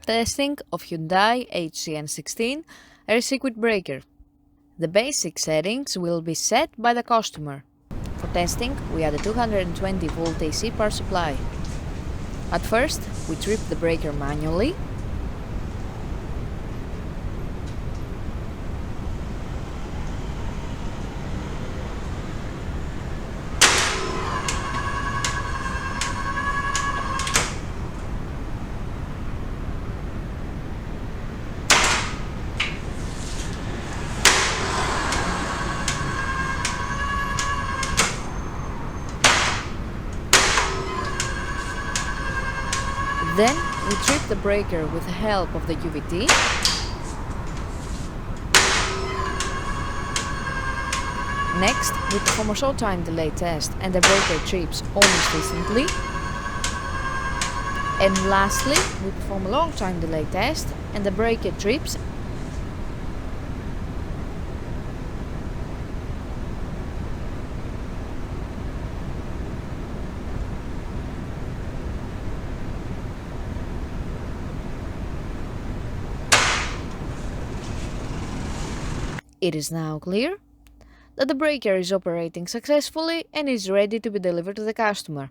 testing of Hyundai HGN16 air-circuit breaker. The basic settings will be set by the customer. For testing, we add a 220-volt AC power supply. At first, we trip the breaker manually. Then we trip the breaker with the help of the UVT. Next, we perform a short time delay test and the breaker trips almost instantly. And lastly, we perform a long time delay test and the breaker trips. It is now clear that the breaker is operating successfully and is ready to be delivered to the customer.